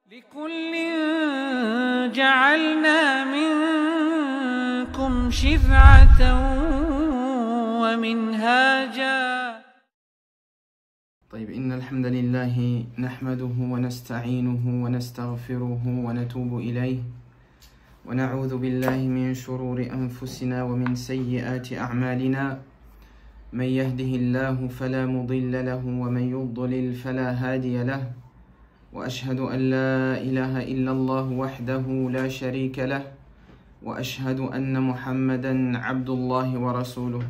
لكل جعلنا منكم شرعة ومنهاجا. طيب، إن الحمد لله نحمده ونستعينه ونستغفره ونتوب إليه ونعوذ بالله من شرور أنفسنا ومن سيئات أعمالنا. من يهده الله فلا مضل له ومن يضلل فلا هادي له، وأشهد أن لا إله إلا الله وحده لا شريك له، وأشهد أن محمدا عبد الله ورسوله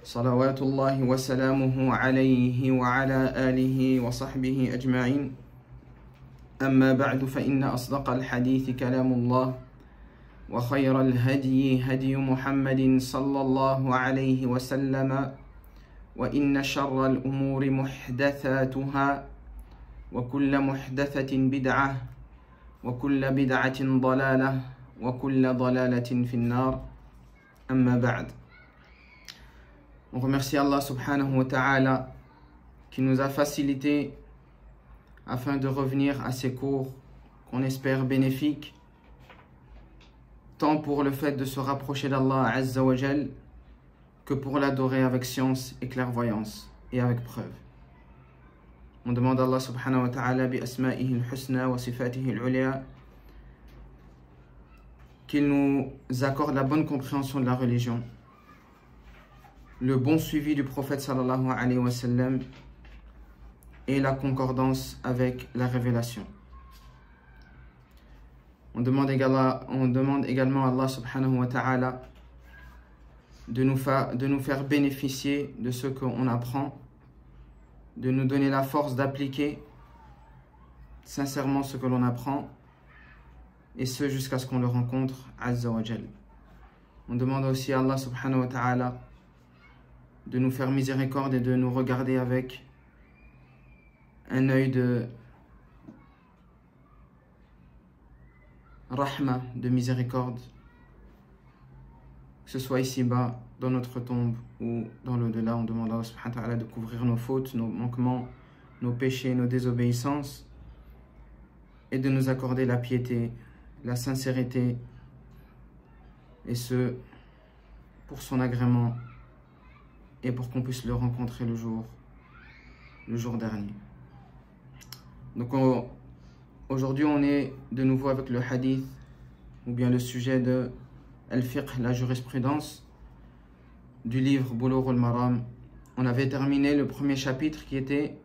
صلوات الله وسلامه عليه وعلى آله وصحبه أجمعين. أما بعد، فإن أصدق الحديث كلام الله، وخير الهدي هدي محمد صلى الله عليه وسلم، وإن شر الأمور محدثاتها، وكل محدثة بدعة، وكل بدعة ضلالة، وكل ضلالة في النار. أما بعد. On remercie Allah subhanahu wa ta'ala qui nous a facilité afin de revenir à ces cours qu'on espère bénéfiques, tant pour le fait de se rapprocher d'Allah Azza wa Jal que pour l'adorer avec science et clairvoyance et avec preuve. On demande à Allah subhanahu wa ta'ala bi asma'ihi al-husna wa sifatihi al-ulia qu'il nous accorde la bonne compréhension de la religion, le bon suivi du prophète sallallahu alayhi wa sallam et la concordance avec la révélation. On demande également à Allah subhanahu wa ta'ala de nous faire bénéficier de ce qu'on apprend, de nous donner la force d'appliquer sincèrement ce que l'on apprend, et ce jusqu'à ce qu'on le rencontre Azza wa Jal. On demande aussi à Allah subhanahu wa ta'ala de nous faire miséricorde et de nous regarder avec un œil de rahma, de miséricorde, que ce soit ici-bas, dans notre tombe ou dans l'au-delà. On demande à Allah subhanahu wa ta'ala de couvrir nos fautes, nos manquements, nos péchés, nos désobéissances, et de nous accorder la piété, la sincérité, et ce, pour son agrément, et pour qu'on puisse le rencontrer le jour dernier. Donc aujourd'hui on est de nouveau avec le hadith, ou bien le sujet de Al-Fiqh, la jurisprudence, du livre Bulugh al-Maram. On avait terminé le premier chapitre qui était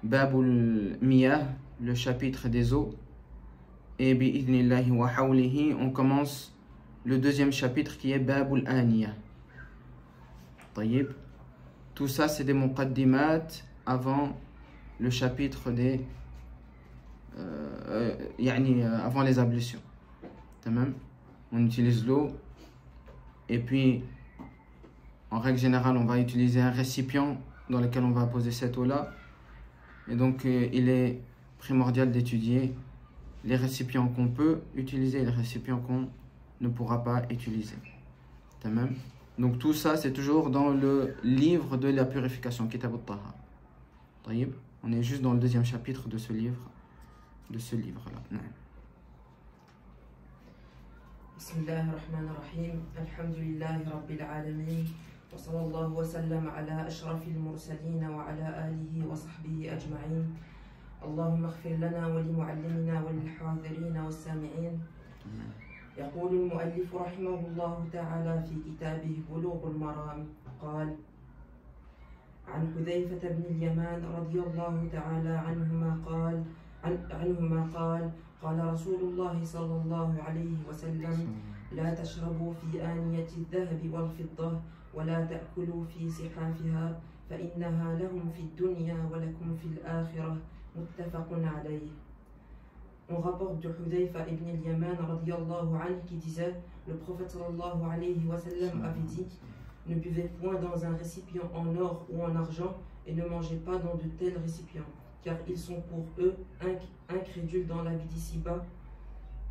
Babul Miyah, le chapitre des eaux, et bi'idhnillahi wa hawlihi on commence le deuxième chapitre qui est Babul Aniyah. Tayyib. Tout ça c'est des muqaddimat avant le chapitre des avant les ablutions. On utilise l'eau, et puis en règle générale on va utiliser un récipient dans lequel on va poser cette eau là, et donc il est primordial d'étudier les récipients qu'on peut utiliser et les récipients qu'on ne pourra pas utiliser. Donc tout ça c'est toujours dans le livre de la purification, Kitab al-Tahara. On est juste dans le deuxième chapitre de ce livre là. Bismillahirrahmanirrahim. Alhamdulillahi rabbil alamin. Wa sallallahu wa sallam ala ashrafil mursalin wa ala alihi wa sahbihi ajma'in. Allahumma ighfir lana wa li muallimina wa lil hadirin wa sami'in. يقول المؤلف رحمه الله تعالى في كتابه بلوغ المرام قال: عن حذيفة بن اليمان رضي الله تعالى عنهما قال قال رسول الله صلى الله عليه وسلم: لا تشربوا في آنية الذهب والفضة ولا تأكلوا في صحافها فإنها لهم في الدنيا ولكم في الآخرة. متفق عليه. On rapporte de Hudayfa ibn al-Yaman radiyallahu anhu qui disait: le prophète sallallahu alayhi wa sallam avait dit: ne buvez point dans un récipient en or ou en argent, et ne mangez pas dans de tels récipients, car ils sont pour eux incrédules dans la vie d'ici-bas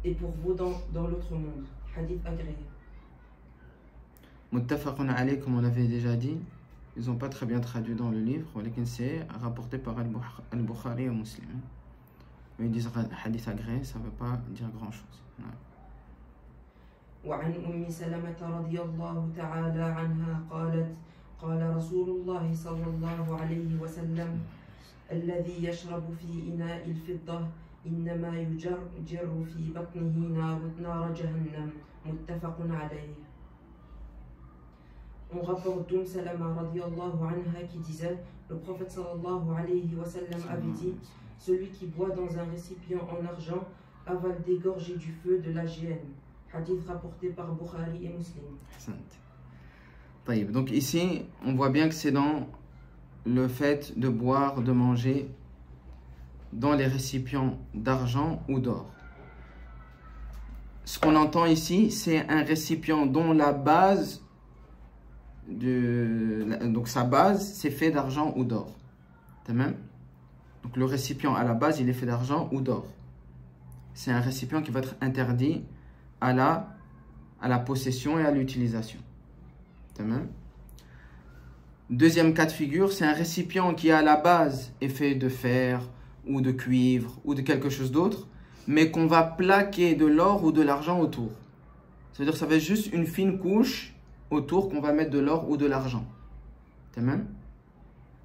et pour vous dans l'autre monde. Hadith agréé. Muttafaqun alayh, comme on l'avait déjà dit, ils n'ont pas très bien traduit dans le livre, mais c'est rapporté par Al-Bukhari et Muslim. ils disent hadith agréé, ça ne veut pas dire grand-chose. وعن أم سلمة رضي الله تعالى عنها قالت قال رسول الله صلى الله عليه وسلم الذي يشرب في إناء الفضة إنما يجر في بطنه نار جهنم متفق عليه. On rapporte d'Umm Salama radiallahu anha qui disait, le prophète sallallahu alayhi wa sallam avait dit, celui qui boit dans un récipient en argent avale des gorgées du feu de la géhenne. Hadith rapporté par Bukhari et Muslim. طيب, donc ici, on voit bien que c'est dans le fait de boire, de manger dans les récipients d'argent ou d'or. Ce qu'on entend ici, c'est un récipient dont la base, donc sa base, c'est fait d'argent ou d'or. Donc le récipient à la base, il est fait d'argent ou d'or. C'est un récipient qui va être interdit à la possession et à l'utilisation. Deuxième cas de figure, c'est un récipient qui à la base est fait de fer ou de cuivre ou de quelque chose d'autre, mais qu'on va plaquer de l'or ou de l'argent autour. C'est-à-dire que ça va être juste une fine couche autour qu'on va mettre de l'or ou de l'argent.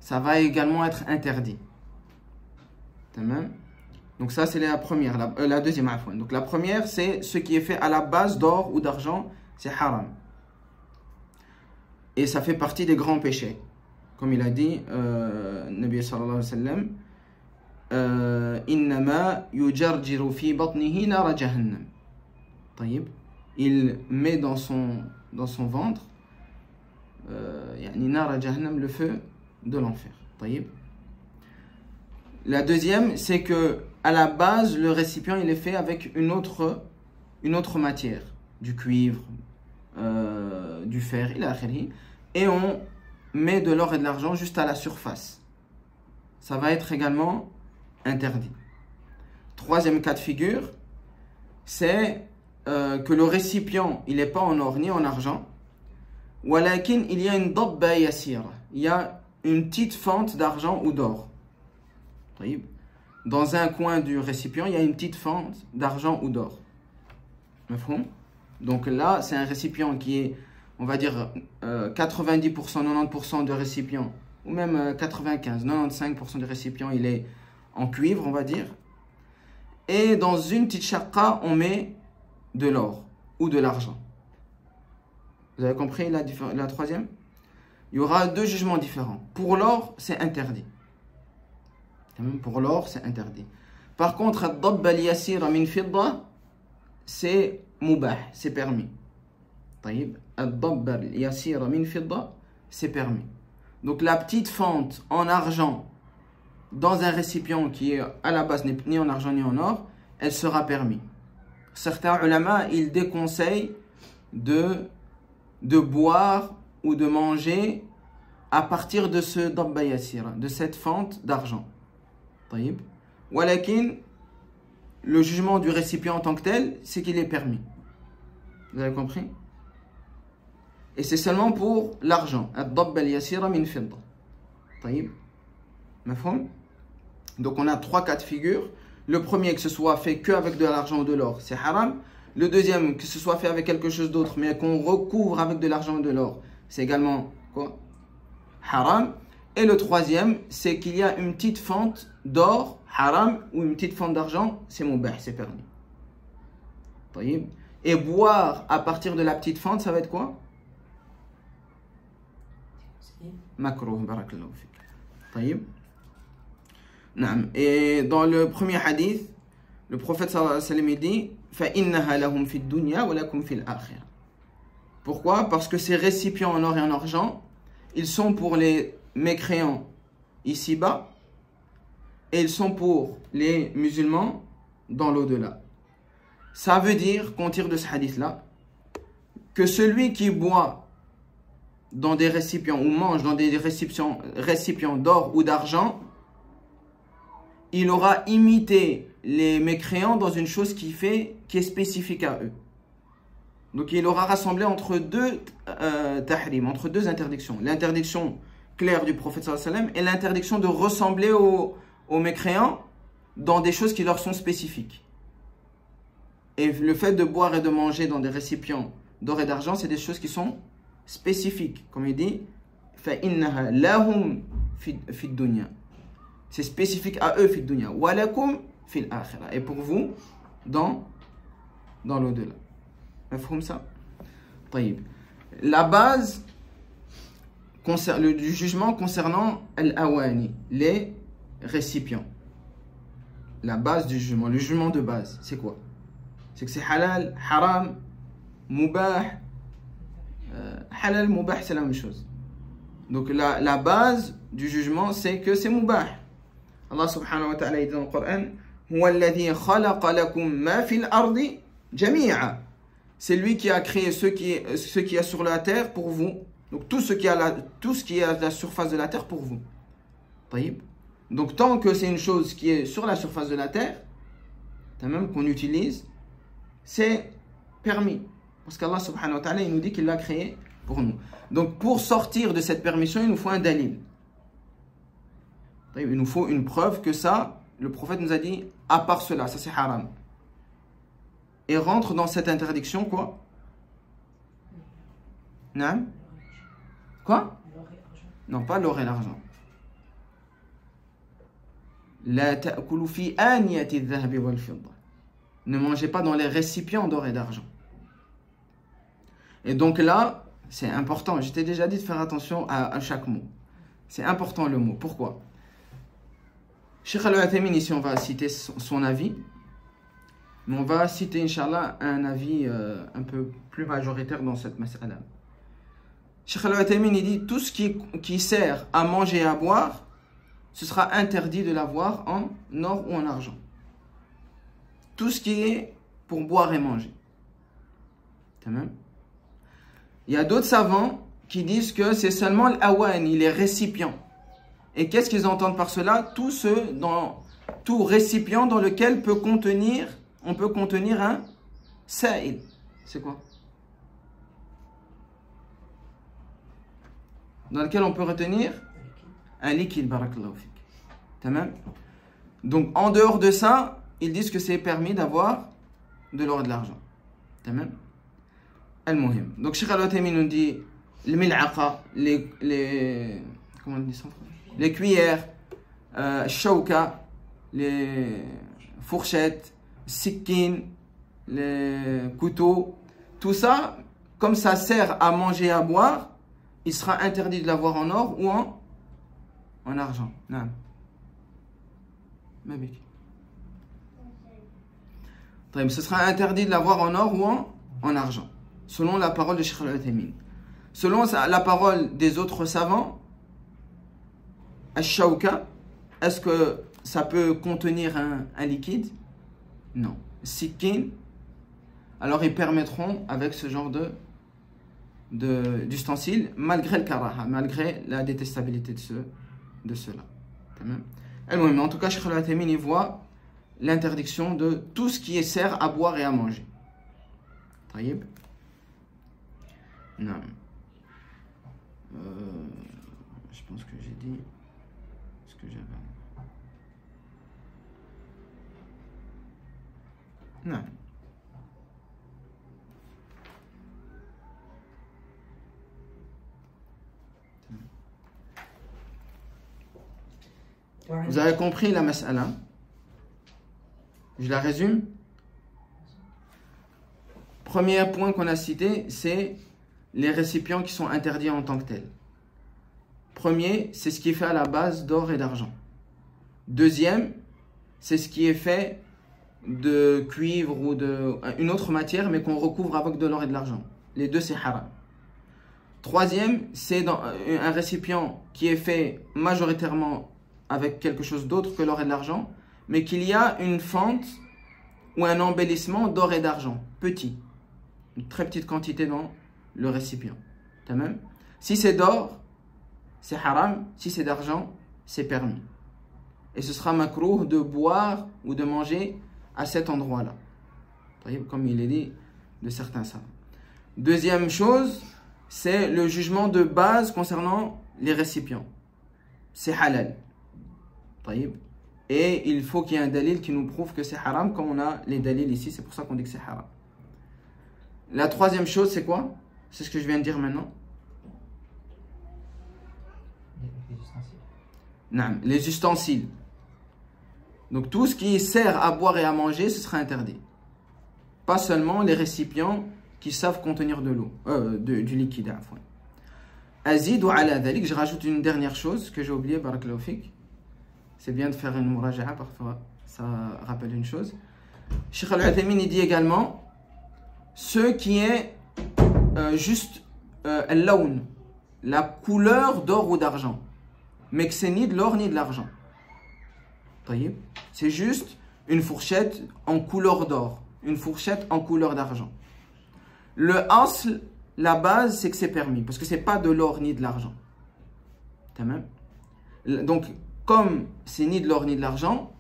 Ça va également être interdit. Donc ça c'est la première, la deuxième afouane. Donc la première c'est ce qui est fait à la base d'or ou d'argent, c'est haram. Et ça fait partie des grands péchés. Comme il a dit, Nabi sallallahu alayhi wa sallam, innama yujarjiru fi batnihi nara jahannam. Il met dans son ventre nara jahannam, le feu de l'enfer. La deuxième, c'est que à la base, le récipient il est fait avec une autre matière, du cuivre, du fer, et on met de l'or et de l'argent juste à la surface. Ça va être également interdit. Troisième cas de figure, c'est que le récipient il n'est pas en or ni en argent, walakin il y a une dabba yasira, il y a une petite fente d'argent ou d'or. Dans un coin du récipient, il y a une petite fente d'argent ou d'or. Donc là, c'est un récipient qui est, on va dire, 90%, 90% de récipient, ou même 95, 95% du récipient, il est en cuivre, on va dire. Et dans une petite chakra, on met de l'or ou de l'argent. Vous avez compris la troisième? Il y aura deux jugements différents. Pour l'or, c'est interdit. Pour l'or, c'est interdit. Par contre, ad-dabb al-yasira min fidda, c'est mubah, c'est permis. Ad-dabb al-yasira min fidda, c'est permis. Donc la petite fente en argent dans un récipient qui est à la base ni en argent ni en or, elle sera permise. Certains ulama, ils déconseillent de boire ou de manger à partir de ce dabba yasira, de cette fente d'argent. Walakin, le jugement du récipient en tant que tel, c'est qu'il est permis. Vous avez compris? Et c'est seulement pour l'argent. Donc on a trois cas de figure. Le premier, que ce soit fait qu'avec de l'argent ou de l'or, c'est haram. Le deuxième, que ce soit fait avec quelque chose d'autre, mais qu'on recouvre avec de l'argent ou de l'or, c'est également quoi? Haram. Et le troisième, c'est qu'il y a une petite fente d'or, haram, ou une petite fente d'argent, c'est mubah, c'est permis. Et boire à partir de la petite fente, ça va être quoi? Makruh, barakallahu fik. Et dans le premier hadith, le prophète sallallahu alayhi wa sallam dit فَإِنَّهَا لَهُمْ فِي الدُّنْيَا وَلَكُمْ فِي الْآخِرَةِ. Pourquoi? Parce que ces récipients en or et en argent, ils sont pour les mécréants ici-bas et ils sont pour les musulmans dans l'au-delà. Ça veut dire qu'on tire de ce hadith-là que celui qui boit dans des récipients ou mange dans des récipients d'or ou d'argent, il aura imité les mécréants dans une chose qui est spécifique à eux. Donc il aura rassemblé entre deux tahrim, entre deux interdictions. L'interdiction claire du prophète sallallahu alayhi wa sallam et l'interdiction de ressembler aux mécréants dans des choses qui leur sont spécifiques. Et le fait de boire et de manger dans des récipients d'or et d'argent, c'est des choses qui sont spécifiques. Comme il dit, فَإِنَّهَا لَهُمْ فِي الدُّنْيَا. C'est spécifique à eux, فِي الدُّنْيَا. وَلَكُمْ فِي الْآخِرَةِ. Et pour vous, dans l'au-delà. Mafhoum ça? طيب. La base du jugement concernant al-awani, les récipients. La base du jugement, le jugement de base, c'est quoi? C'est que c'est halal, haram, mubah. Halal, mubah, c'est la même chose. Donc la base du jugement, c'est que c'est mubah. Allah subhanahu wa ta'ala dit dans le Coran, huwa alladhi khalaqa lakum ma fil ardi jami'a. C'est lui qui a créé ce qui est sur la terre pour vous. Donc tout ce qui est à la surface de la terre pour vous. طيب. Donc tant que c'est une chose qui est sur la surface de la terre, même qu'on utilise, c'est permis. Parce qu'Allah subhanahu wa ta'ala, il nous dit qu'il l'a créé pour nous. Donc pour sortir de cette permission, il nous faut un dalil. Il nous faut une preuve que ça, le prophète nous a dit, à part cela, ça c'est haram. Et rentre dans cette interdiction quoi? Non? Quoi? Non, pas l'or et l'argent. La ta'kulu fi aniyati adh-dhahabi wal-fidda. Ne mangez pas dans les récipients d'or et d'argent. Et donc là, c'est important. Je t'ai déjà dit de faire attention à chaque mot. C'est important le mot. Pourquoi? Cheikh Al-Uthaymin, ici, on va citer son avis. Mais on va citer, Inch'Allah, un avis un peu plus majoritaire dans cette mas'ala. Cheikh Al-Uthaymin, il dit tout ce qui sert à manger et à boire, ce sera interdit de l'avoir en or ou en argent. Tout ce qui est pour boire et manger. Il y a d'autres savants qui disent que c'est seulement l'awani, les récipients. Et qu'est-ce qu'ils entendent par cela? Tout récipient dans lequel on peut contenir un sa'il. C'est quoi? Dans lequel on peut retenir un liquide, barakallahu fik. Tamam? Donc en dehors de ça, ils disent que c'est permis d'avoir de l'or et de l'argent. Tamam? Al-muhim. Donc Cheikh Al-Uthaymin nous dit les mil'aqa, comment on dit ça en français? Les cuillères, shawka, les fourchettes, sikkin, les couteaux, tout ça, comme ça sert à manger et à boire, il sera interdit de l'avoir en or ou en argent. Non. Ce sera interdit de l'avoir en or ou en argent, selon la parole de Cheikh Al-Uthaymin. Selon la parole des autres savants, Ash-Shawka, est-ce que ça peut contenir un liquide? Non. Sikkin, alors ils permettront avec ce genre d'ustensile, malgré le karaha, malgré la détestabilité de cela. Mais en tout cas, Cheikh Al-Uthaymin il voit l'interdiction de tout ce qui sert à boire et à manger. Taïb. Non. Je pense que j'ai dit ce que j'avais. Non. Vous avez compris la mas'ala? Je la résume. Premier point qu'on a cité, c'est les récipients qui sont interdits en tant que tels. Premier, c'est ce qui est fait à la base d'or et d'argent. Deuxième, c'est ce qui est fait de cuivre ou une autre matière, mais qu'on recouvre avec de l'or et de l'argent. Les deux, c'est haram. Troisième, c'est un récipient qui est fait majoritairement avec quelque chose d'autre que l'or et de l'argent, mais qu'il y a une fente ou un embellissement d'or et d'argent, petit, une très petite quantité dans le récipient. Si c'est d'or, c'est haram. Si c'est d'argent, c'est permis. Et ce sera makrouh de boire ou de manger à cet endroit-là, comme il est dit de certains savants. Deuxième chose, c'est le jugement de base concernant les récipients. C'est halal. Et il faut qu'il y ait un dalil qui nous prouve que c'est haram, comme on a les dalils ici, c'est pour ça qu'on dit que c'est haram. La troisième chose, c'est quoi? C'est ce que je viens de dire maintenant. Non, les ustensiles. Donc tout ce qui sert à boire et à manger, ce sera interdit. Pas seulement les récipients qui savent contenir de l'eau, du liquide. Azid ou ala dhalik, je rajoute une dernière chose que j'ai oublié, barakallahu fik. C'est bien de faire une muraja'a, parfois ça rappelle une chose. Cheikh Al-Uthaymin dit également ce qui est juste al-lawn, la couleur d'or ou d'argent, mais que c'est ni de l'or ni de l'argent. C'est juste une fourchette en couleur d'or, une fourchette en couleur d'argent. Le asl, la base, c'est que c'est permis, parce que c'est pas de l'or ni de l'argent. Donc, comme c'est ni de l'or ni de l'argent,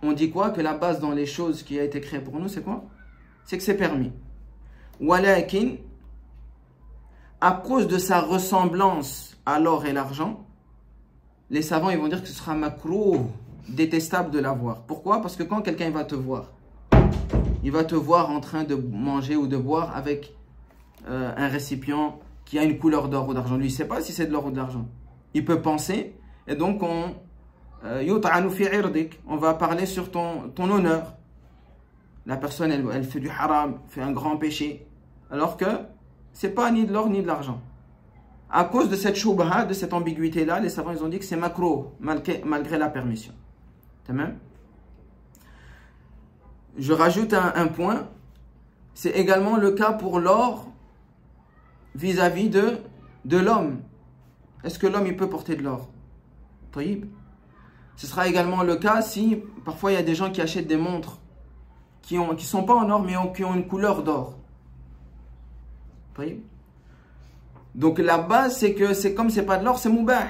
on dit quoi? Que la base dans les choses qui a été créée pour nous, c'est quoi? C'est que c'est permis. Walakin, à cause de sa ressemblance à l'or et l'argent, les savants ils vont dire que ce sera makrouh, détestable de l'avoir. Pourquoi? Parce que quand quelqu'un va te voir, il va te voir en train de manger ou de boire avec un récipient qui a une couleur d'or ou d'argent. Lui, il ne sait pas si c'est de l'or ou de l'argent. Il peut penser, et donc on va parler sur ton honneur. La personne, elle fait du haram, fait un grand péché, alors que c'est pas ni de l'or ni de l'argent. À cause de cette shubha, de cette ambiguïté-là, les savants ils ont dit que c'est makrouh, malgré la permission. Je rajoute un point, c'est également le cas pour l'or vis-à-vis de l'homme. Est-ce que l'homme il peut porter de l'or? Ce sera également le cas si parfois il y a des gens qui achètent des montres qui ne sont pas en or mais qui ont une couleur d'or. Donc la base c'est que c'est comme c'est pas de l'or, c'est moubah.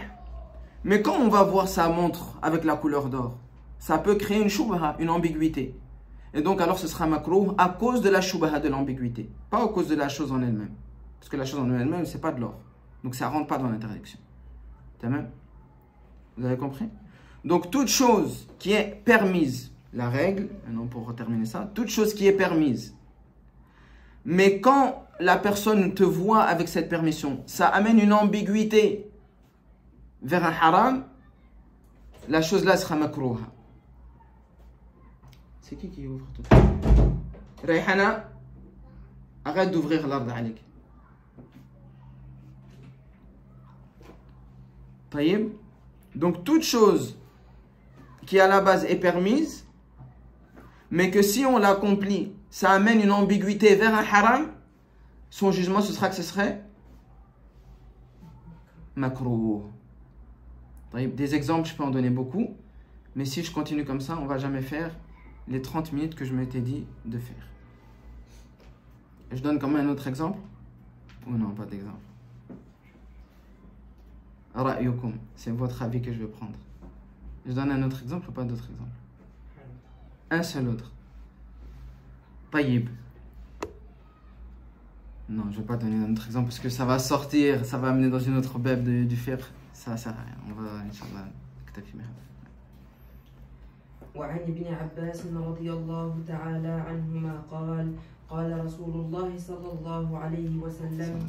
Mais quand on va voir sa montre avec la couleur d'or, ça peut créer une shubha, une ambiguïté. Et donc alors ce sera makrouh à cause de la shubha, de l'ambiguïté, pas à cause de la chose en elle-même. Parce que la chose en elle-même c'est pas de l'or. Donc ça rentre pas dans l'interdiction. Vous avez compris? Donc toute chose qui est permise, la règle, maintenant pour terminer ça, toute chose qui est permise, mais quand la personne te voit avec cette permission, ça amène une ambiguïté vers un haram, la chose là sera makrouha. C'est qui ouvre tout? Rayhana, arrête d'ouvrir l'ard alik. Taïb. Donc toute chose qui à la base est permise, mais que si on l'accomplit, ça amène une ambiguïté vers un haram, son jugement ce sera que ce serait makrouh. Des exemples, je peux en donner beaucoup, mais si je continue comme ça, on ne va jamais faire les 30 minutes que je m'étais dit de faire. Je donne quand même un autre exemple? Ou non, pas d'exemple. Ra'yukum, c'est votre avis que je vais prendre. Je donne un autre exemple ou pas d'autre exemple? Un seul autre. Taïb. Non, je ne vais pas donner un autre exemple parce que ça va sortir, ça va amener dans une autre beb du fer. Ça sert à rien. On va, Inch'Allah, كتفي بها. وعن ابن عباس رضي الله تعالى عنهما قال قال رسول الله صلى الله عليه وسلم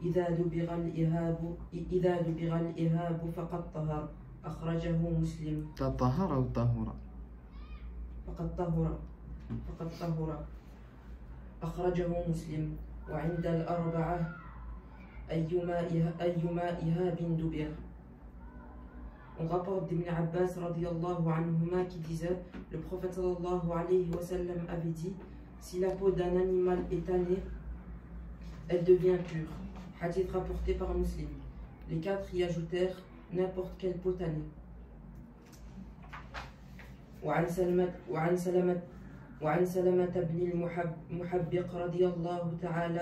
إذا دبغ الإهاب فقد طهر أخرجه مسلم. طهر أو طهر؟ فقد طهر أخرجه مسلم. وعند الأربعة أيما إهاب دبغ. On rapporte d'Ibn Abbas radiyallahu anhuma qui disait, le prophète sallallahu alayhi wa sallam avait dit, si la peau d'un animal est tannée, elle devient pure. Hadith rapporté par Muslim. Les quatre y ajoutèrent n'importe quelle peau tannée. وعن سلمة بن المحبق رضي الله تعالى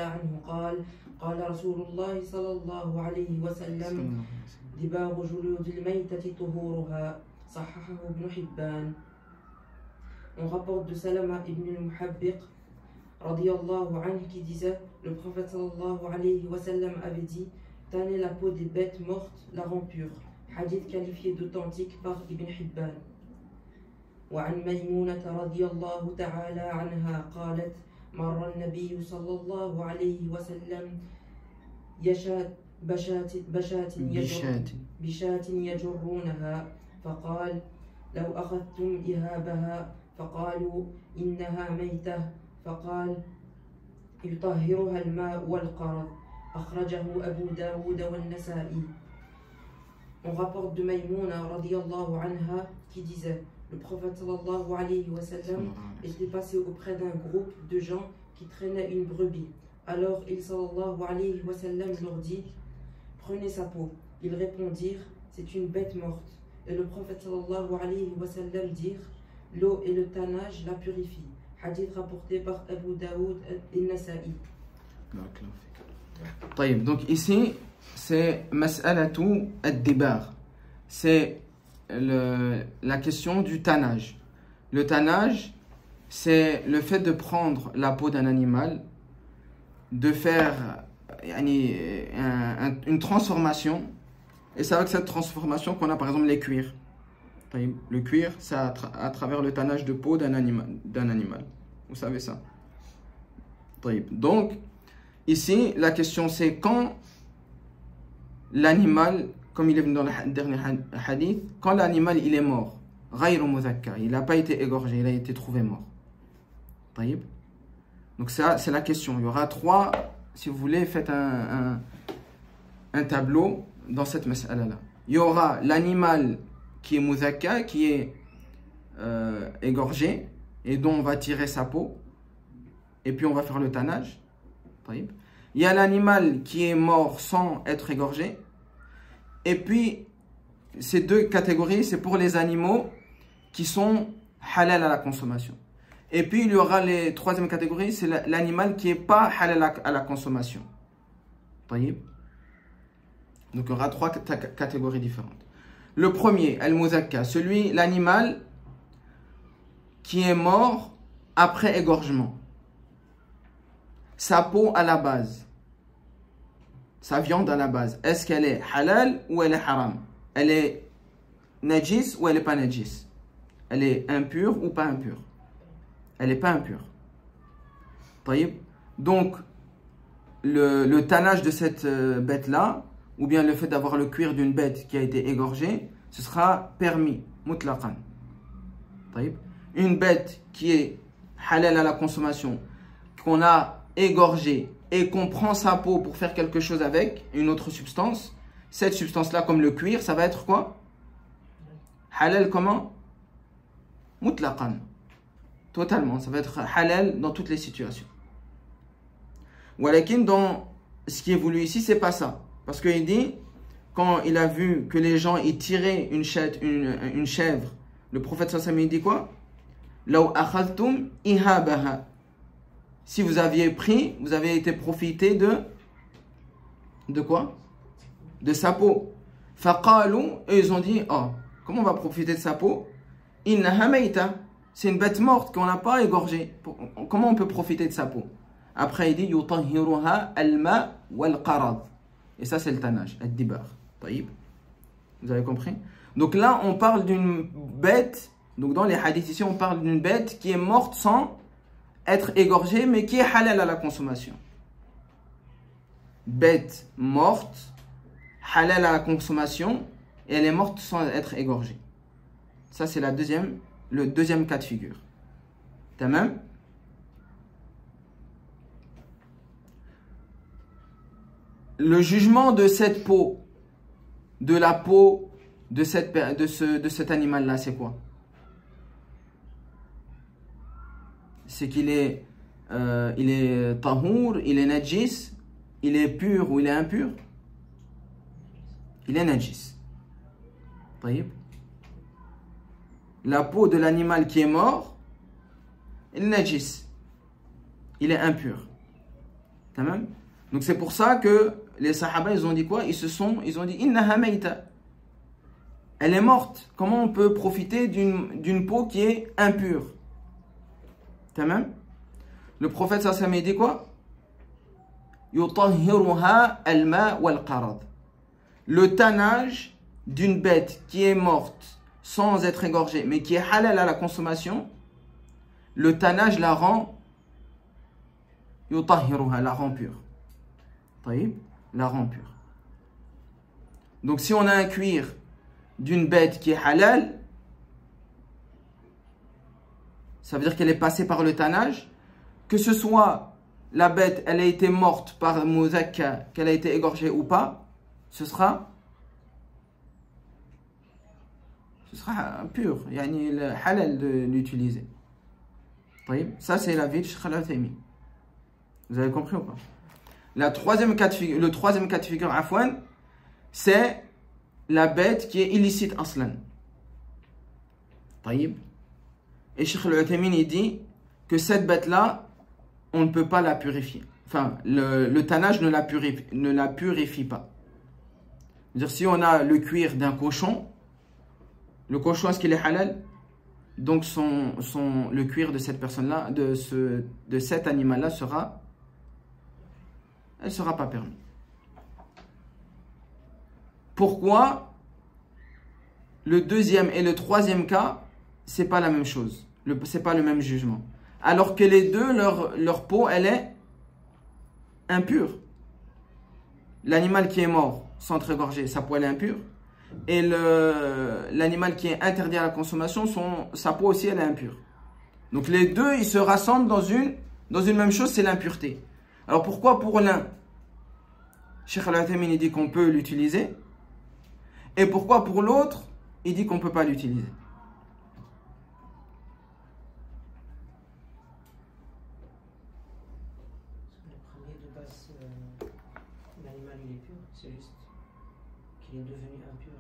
عنه قال قال رسول الله صلى الله عليه وسلم دباغ جلود الميتة طهورها صححه ابن حبان. On rapporte de Salama ibn al-Muhabbiq radiyallahu anhu qui disait, le prophète sallallahu alayhi wa sallam avait dit, tanner la peau des bêtes mortes la rend pure. hadith qualifié d'authentique par Ibn Hibban. وعن ميمونة رضي الله تعالى عنها قالت مر النبي صلى الله عليه وسلم بشاة يجرونها فقال لو أخذتم إهابها فقالوا إنها ميتة فقال يطهرها الماء والقرض أخرجه أبو داود والنسائي. On rapporte de Maïmouna radiyallahu anha qui disait: le prophète sallallahu alayhi wa sallam était passé auprès d'un groupe de gens qui traînaient une brebis. Alors il sallallahu alayhi wa sallam leur dit: prenez sa peau. Ils répondirent: c'est une bête morte. Et le prophète sallallahu alayhi wa sallam dit: l'eau et le tannage la purifient. Hadith rapporté par Abu Daoud et Nasa'i. Donc ici c'est mas'alatu ad-dibar, c'est la question du tannage. Le tannage, c'est le fait de prendre la peau d'un animal, de faire une transformation, et c'est avec cette transformation qu'on a par exemple les cuirs. Le cuir, c'est à travers le tannage de peau d'un animal. Vous savez ça. Donc, ici, la question c'est quand l'animal, comme il est venu dans le dernier hadith, quand l'animal il est mort, il n'a pas été égorgé, il a été trouvé mort. Donc ça, c'est la question. Il y aura trois, si vous voulez, faites un tableau dans cette mas'ala-là. Il y aura l'animal qui est muzakka, qui est égorgé, et dont on va tirer sa peau, et puis on va faire le tannage. Il y a l'animal qui est mort sans être égorgé, et puis ces deux catégories, c'est pour les animaux qui sont halal à la consommation. Et puis il y aura les troisième catégorie, c'est l'animal qui n'est pas halal à la consommation. Donc il y aura trois catégories différentes. Le premier, al-muzakka, l'animal qui est mort après égorgement. Sa peau à la base, sa viande à la base, est-ce qu'elle est halal ou elle est haram? Elle est najis ou elle n'est pas najis? Elle est impure ou pas impure? Elle n'est pas impure. Donc, le tannage de cette bête-là, ou bien le fait d'avoir le cuir d'une bête qui a été égorgée, ce sera permis, mutlaqan. Une bête qui est halal à la consommation, qu'on a égorgée et qu'on prend sa peau pour faire quelque chose avec, une autre substance, cette substance-là, comme le cuir, ça va être quoi? Halal comment? Mutlaqan. Totalement, ça va être halal dans toutes les situations. Walakin, dans ce qui est voulu ici, c'est pas ça. Parce qu'il dit, quand il a vu que les gens y tiraient une chèvre, le prophète sallallahu alayhi wa sallam dit quoi? Law akhadhtum ihabaha. Si vous aviez pris, vous avez été profité de quoi? De sa peau. Faqalu, et ils ont dit, oh, comment on va profiter de sa peau? Innaha mayta. C'est une bête morte qu'on n'a pas égorgée. Comment on peut profiter de sa peau? Après, il dit yutahhiruha al-ma wal-qarad. Et ça, c'est le tannage, ad-dibar. Vous avez compris? Donc là, on parle d'une bête. Donc dans les hadiths ici, on parle d'une bête qui est morte sans être égorgée, mais qui est halal à la consommation. Bête morte, halal à la consommation, et elle est morte sans être égorgée. Ça, c'est le deuxième cas de figure. Tamam? Le jugement de cette peau, de la peau de cet animal-là, c'est quoi? C'est qu'il est, il est tahour, il est najis, il est pur ou il est impur? Il est najis. La peau de l'animal qui est mort, il est najis. Il est impur. Donc c'est pour ça que les sahaba, ils ont dit quoi? Ils ont dit innaha mayta. Elle est morte. Comment on peut profiter d'une peau qui est impure? Le prophète sallallahu alayhi wa sallam dit quoi? Yutahhiruha al-ma wal-qarad. Le tannage d'une bête qui est morte sans être égorgée, mais qui est halal à la consommation, le tannage la rend yutahhiruha, la rend pure. La rend pure. Donc si on a un cuir d'une bête qui est halal, ça veut dire qu'elle est passée par le tannage, que ce soit la bête, elle a été morte par muzakka, qu'elle a été égorgée ou pas, ce sera pur, yani le halal de l'utiliser. Ça c'est l'avis de Cheikh Al-Uthaymin. Vous avez compris ou pas? Le troisième cas de figure, afwan, c'est la bête qui est illicite aslan. Et Cheikh Al-Uthaymin il dit que cette bête-là, on ne peut pas la purifier. Enfin, le tannage ne la purifie pas. C'est-à-dire, si on a le cuir d'un cochon, le cochon, est-ce qu'il est halal? Donc, le cuir de cette personne-là, de cet animal-là, elle ne sera pas permis. Pourquoi le deuxième et le troisième cas, ce n'est pas la même chose, ce n'est pas le même jugement? Alors que les deux, leur peau, elle est impure. L'animal qui est mort sans être égorgé, sa peau elle est impure. Et l'animal qui est interdit à la consommation, sa peau aussi elle est impure. Donc les deux, ils se rassemblent dans une même chose, c'est l'impureté. Alors pourquoi pour l'un, Cheikh Al-Uthaymin il dit qu'on peut l'utiliser, et pourquoi pour l'autre, il dit qu'on ne peut pas l'utiliser? L'animal il est pur, c'est juste qu'il est devenu impur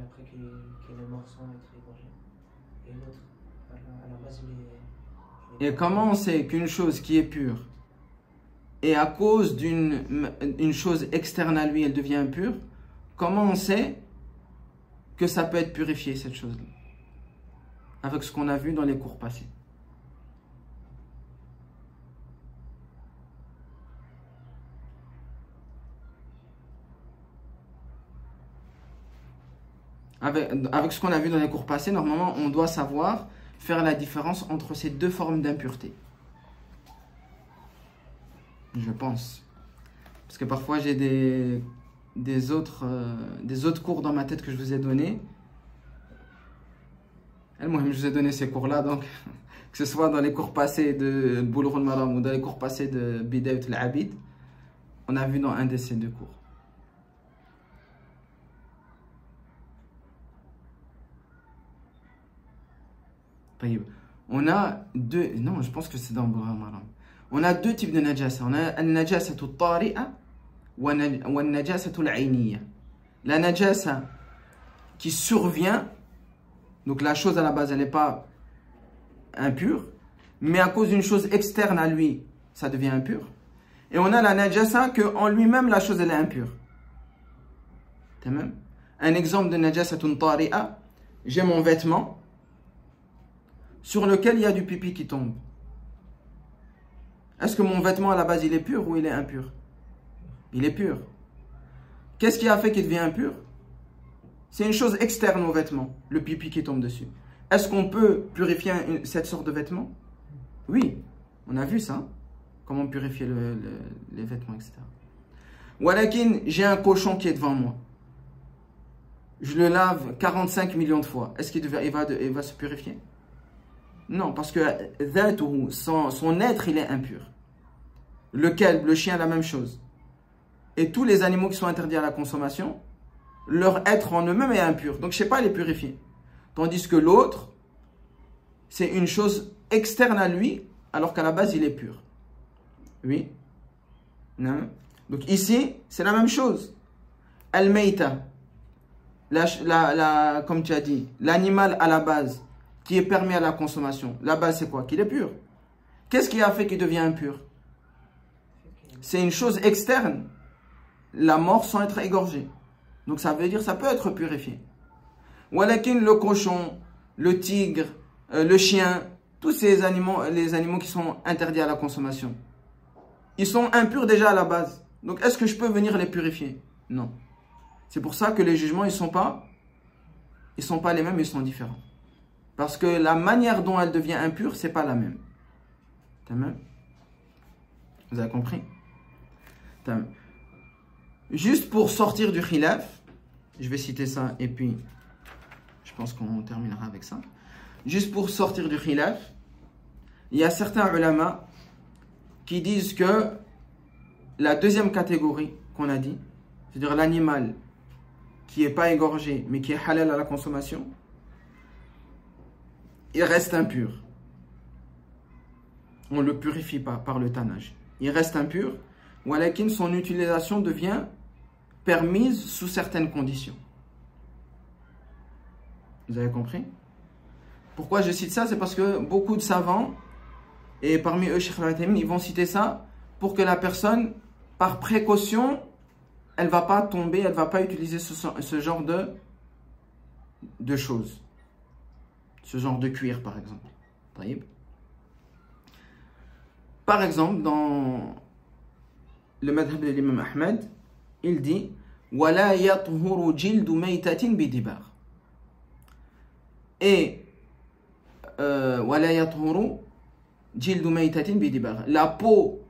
après qu'il est mort sans être égorgé. Et l'autre, à la base, il est... Et comment on sait qu'une chose qui est pure, et à cause d'une chose externe à lui, elle devient impure, comment on sait que ça peut être purifié, cette chose-là? Avec ce qu'on a vu dans les cours passés. Avec ce qu'on a vu dans les cours passés, normalement, on doit savoir faire la différence entre ces deux formes d'impureté. Je pense. Parce que parfois, j'ai des autres cours dans ma tête que je vous ai donnés. Moi, je vous ai donné ces cours-là, donc, que ce soit dans les cours passés de Bulugh al-Maram ou dans les cours passés de Bidayat al-Abid, on a vu dans un de ces deux cours. On a deux, non, je pense que c'est dans Bulugh al-Maram. On a deux types de najasa. On a al-najasa al-tari'a wa al-najasa al-'ayniyya. La najasa qui survient, donc la chose à la base elle n'est pas impure, mais à cause d'une chose externe à lui, ça devient impur. Et on a la najasa que en lui-même la chose elle est impure. Un exemple de najasa tari'a, j'ai mon vêtement sur lequel il y a du pipi qui tombe. Est-ce que mon vêtement à la base il est pur ou il est impur? Il est pur. Qu'est-ce qui a fait qu'il devient impur? C'est une chose externe au vêtement, le pipi qui tombe dessus. Est-ce qu'on peut purifier cette sorte de vêtement? Oui, on a vu ça. Comment purifier les vêtements, etc. Walakin, j'ai un cochon qui est devant moi. Je le lave 45 millions de fois. Est-ce qu'il va se purifier? Non, parce que son être, il est impur. Le kelb, le chien, la même chose. Et tous les animaux qui sont interdits à la consommation, leur être en eux-mêmes est impur. Donc, je ne sais pas les purifier. Tandis que l'autre, c'est une chose externe à lui, alors qu'à la base, il est pur. Oui? Non? Donc, ici, c'est la même chose. Al-Meita, comme tu as dit, l'animal à la base, qui est permis à la consommation. La base, c'est quoi? Qu'il est pur. Qu'est-ce qui a fait qu'il devient impur? C'est une chose externe. La mort sans être égorgée. Donc ça veut dire que ça peut être purifié. Walakin, le cochon, le tigre, le chien, tous ces animaux, les animaux qui sont interdits à la consommation, ils sont impurs déjà à la base. Donc est-ce que je peux venir les purifier? Non. C'est pour ça que les jugements, ils sont pas les mêmes, ils sont différents. Parce que la manière dont elle devient impure, c'est pas la même. Tamam. Vous avez compris? Tamam. Juste pour sortir du khilaf, je vais citer ça et puis je pense qu'on terminera avec ça. Juste pour sortir du khilaf, il y a certains ulama qui disent que la deuxième catégorie qu'on a dit, c'est-à-dire l'animal qui n'est pas égorgé mais qui est halal à la consommation, il reste impur. On ne le purifie pas par le tannage. Il reste impur, walakin son utilisation devient permise sous certaines conditions. Vous avez compris? Pourquoi je cite ça? C'est parce que beaucoup de savants, et parmi eux Cheikh Al-Uthaymin, ils vont citer ça pour que la personne, par précaution, elle ne va pas tomber, elle ne va pas utiliser ce genre de choses. Ce genre de cuir, par exemple. Par exemple, dans le madhab de l'imam Ahmed, il dit وَلَا يَطْهُرُ جِلْدُ مَيْتَةٍ بِدِبَارٍ. Et وَلَا يَطْهُرُ جِلْدُ مَيْتَةٍ بِدِبَارٍ. La peau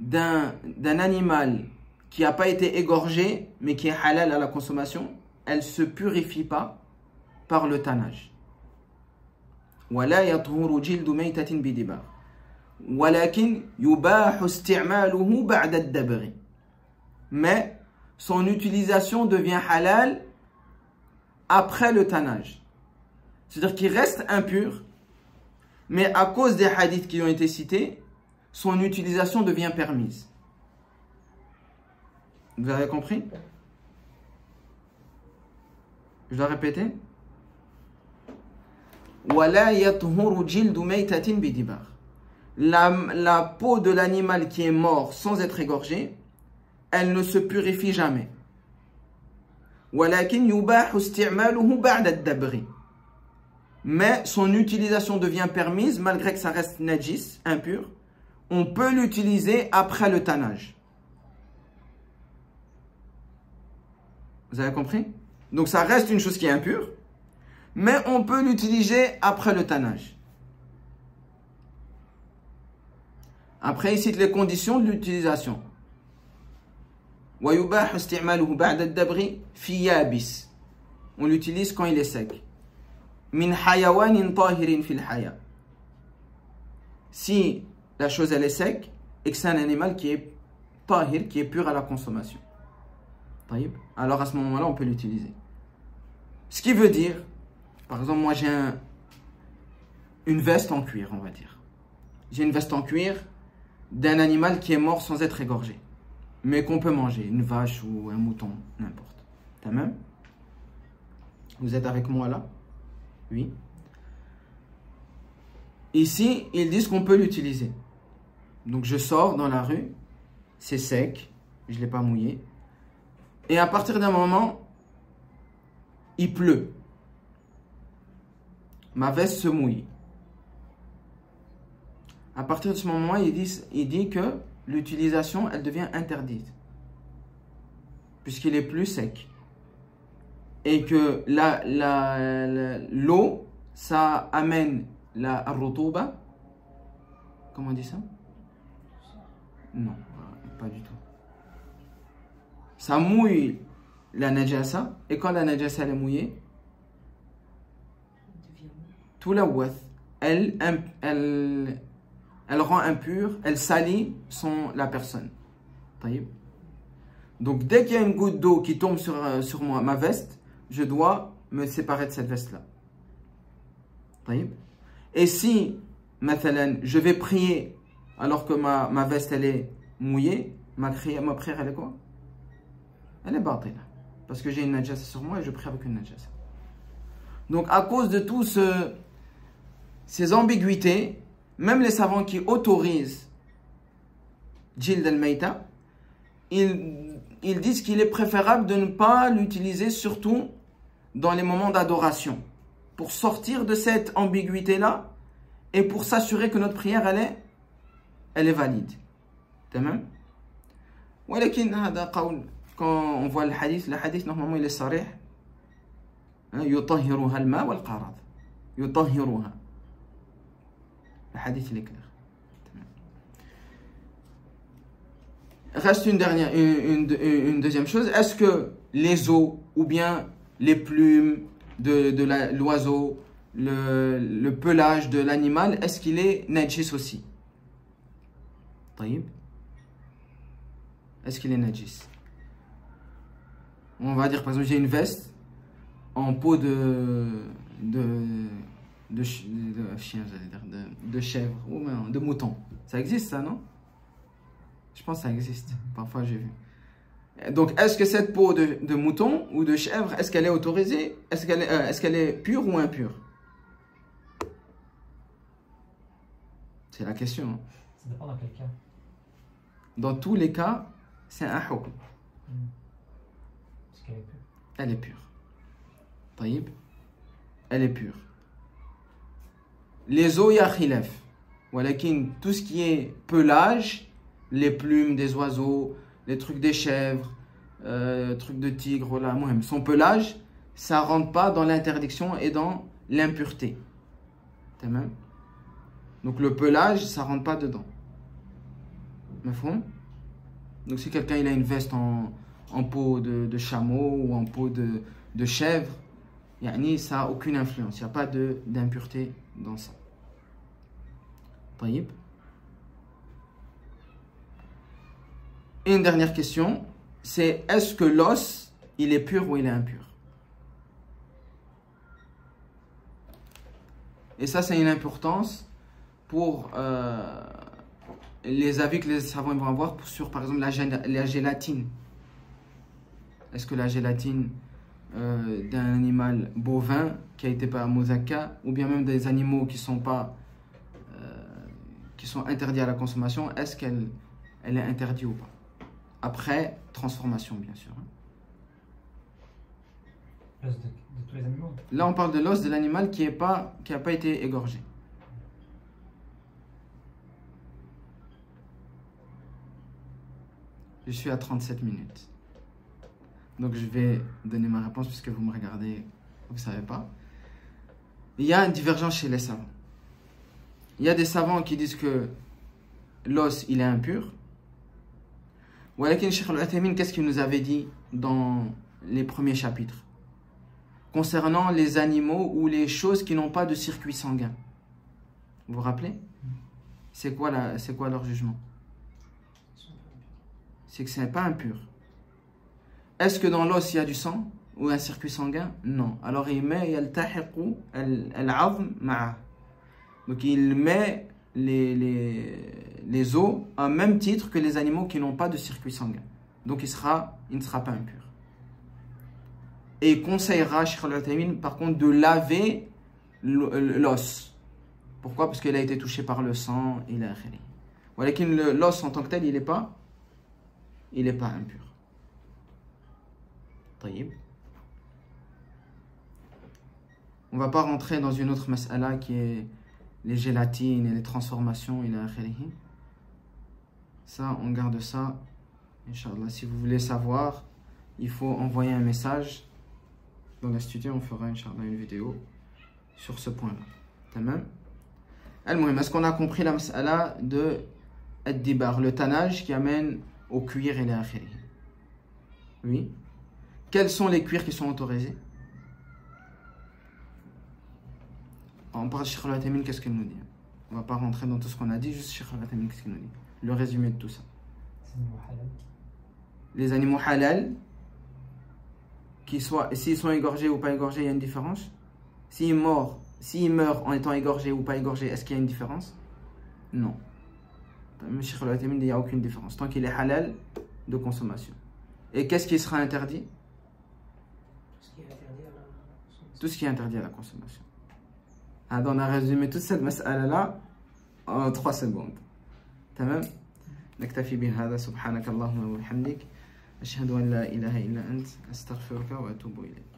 d'un animal qui n'a pas été égorgé, mais qui est halal à la consommation, elle ne se purifie pas par le tannage. وَلَا يَطْهُرُ جِلْدُ مَيْتَةٍ بِدِبَارٍ وَلَكِنْ يُبَاحُ اسْتِعْمَالُهُ بَعْدَ الدَّبْغِ. Mais son utilisation devient halal après le tannage. C'est-à-dire qu'il reste impur, mais à cause des hadiths qui ont été cités, son utilisation devient permise. Vous avez compris? Je dois répéter? وَلَا يَطْهُرُ جِلْدُ مَيْتَةٍ بِدِبَارٍ. La peau de l'animal qui est mort sans être égorgé, elle ne se purifie jamais. وَلَكِنْ يُبَاحُ اسْتِعْمَالُهُ بَعْدَ الدَّبْغِ. Mais son utilisation devient permise malgré que ça reste najis, impur. On peut l'utiliser après le tannage. Vous avez compris? Donc ça reste une chose qui est impure, mais on peut l'utiliser après le tannage. Après, il cite les conditions de l'utilisation. وَيُبَاحُ اسْتِعْمَالُهُ بَعْدَ الدَّبْغِ فِي يَابِسٍ. On l'utilise quand il est sec. مِنْ حَيَوَانٍ طَاهِرٍ فِي الْحَيَاةِ. Si la chose elle est sec et que c'est un animal qui est tahir, qui est pur à la consommation, alors à ce moment-là on peut l'utiliser. Ce qui veut dire, par exemple, moi j'ai une veste en cuir, on va dire. J'ai une veste en cuir d'un animal qui est mort sans être égorgé, mais qu'on peut manger, une vache ou un mouton, n'importe. T'as même? Vous êtes avec moi là? Oui. Ici, ils disent qu'on peut l'utiliser. Donc je sors dans la rue, c'est sec, je ne l'ai pas mouillé. Et à partir d'un moment, il pleut. Ma veste se mouille. À partir de ce moment, il dit que l'utilisation, elle devient interdite. Puisqu'il est plus sec. Et que l'eau, ça amène la rutuba. Comment on dit ça? Non, pas du tout. Ça mouille la najasa. Et quand la najasa elle est mouillée, tout la wath, elle rend impure, elle salit la personne. Donc dès qu'il y a une goutte d'eau qui tombe sur moi, ma veste, je dois me séparer de cette veste-là. Et si, mathalan, je vais prier alors que ma veste elle est mouillée, ma prière elle est quoi? Elle est batila. Parce que j'ai une najasa sur moi et je prie avec une najasa. Donc à cause de tous ces ambiguïtés, même les savants qui autorisent Jild al-Mayta, ils disent qu'il est préférable de ne pas l'utiliser, surtout dans les moments d'adoration, pour sortir de cette ambiguïté-là et pour s'assurer que notre prière, elle est valide. Tamam? ولكن هذا قول quand on voit le hadith normalement il est sarih. يطهرها الماء والقرض. يطهرها. Le hadith il est clair. Reste une deuxième chose. Est-ce que les os ou bien les plumes de l'oiseau, le pelage de l'animal, est-ce qu'il est najis aussi? طيب. Est-ce qu'il est najis? On va dire par exemple j'ai une veste en peau de chien, j'allais dire, de chèvre ou de mouton. Ça existe ça, non? Je pense que ça existe. Parfois j'ai vu. Donc est-ce que cette peau de mouton ou de chèvre, est-ce qu'elle est autorisée? Est-ce qu'elle est pure ou impure? C'est la question. Hein. Ça dépend dans quel cas. Dans tous les cas, c'est un hukm. Parce qu'elle est pure. Elle est pure. طيب. Elle est pure. Les os, il y a khilaf. Walakin, tout ce qui est pelage, les plumes des oiseaux, les trucs des chèvres, trucs de tigre, voilà, son pelage, ça rentre pas dans l'interdiction et dans l'impureté. Tamam. Donc le pelage, ça rentre pas dedans. Donc si quelqu'un il a une veste en peau de chameau ou en peau de chèvre, ça n'a aucune influence, il n'y a pas d'impureté dans ça. طيب. Et une dernière question, c'est est-ce que l'os, il est pur ou il est impur? Et ça, c'est une importance pour les avis que les savants vont avoir sur, par exemple, la gélatine. Est-ce que la gélatine d'un animal bovin qui a été par Muzakka, ou bien même des animaux qui sont interdits à la consommation, est-ce qu'elle est interdite ou pas? Après transformation, bien sûr. L'os de tous les animaux. Là, on parle de l'os de l'animal qui n'a pas été égorgé. Je suis à 37 minutes. Donc, je vais donner ma réponse puisque vous me regardez, vous ne savez pas. Il y a une divergence chez les savants. Il y a des savants qui disent que l'os, il est impur. Walakin Cheikh Al-Uthaymin, qu'est-ce qu'il nous avait dit dans les premiers chapitres concernant les animaux ou les choses qui n'ont pas de circuit sanguin? Vous vous rappelez? C'est quoi leur jugement? C'est que ce n'est pas impur. Est-ce que dans l'os il y a du sang ou un circuit sanguin? Non. Alors il met yaltahiqu al-'azm ma'a. Donc il met les os au même titre que les animaux qui n'ont pas de circuit sanguin. Donc il ne sera pas impur. Et il conseillera, Cheikh Al-Uthaymin, par contre, de laver l'os. Pourquoi? Parce qu'il a été touché par le sang et la khali. Walakin l'os en tant que tel, il n'est pas impur. طيب. On ne va pas rentrer dans une autre mas'ala qui est les gélatines et les transformations et la khali. Ça, on garde ça. Inch'Allah, si vous voulez savoir, il faut envoyer un message. Dans la studio, on fera Inch'Allah une vidéo sur ce point-là. Tamam. Al-Muhim, est-ce qu'on a compris la mas'ala de ad-dibar, le tannage qui amène au cuir et les akhiri? Oui. Quels sont les cuirs qui sont autorisés? On parle de Cheikh Al-Uthaymin, qu'est-ce qu'il nous dit? On ne va pas rentrer dans tout ce qu'on a dit, juste Cheikh Al-Uthaymin, qu'est-ce qu'il nous dit? Le résumé de tout ça. Les animaux halal, s'ils sont égorgés ou pas égorgés, il y a une différence? S'ils meurent en étant égorgés ou pas égorgés, est-ce qu'il y a une différence? Non. Cheikh Al-Uthaymin dit qu'il n'y a aucune différence, tant qu'il est halal de consommation. Et qu'est-ce qui sera interdit? Tout ce qui est interdit à la consommation. Alors on a résumé toute cette mas'ala-là en 3 secondes. تمام؟ نكتفي بهذا سبحانك اللهم وبحمدك أشهد أن لا إله إلا أنت أستغفرك وأتوب إليك.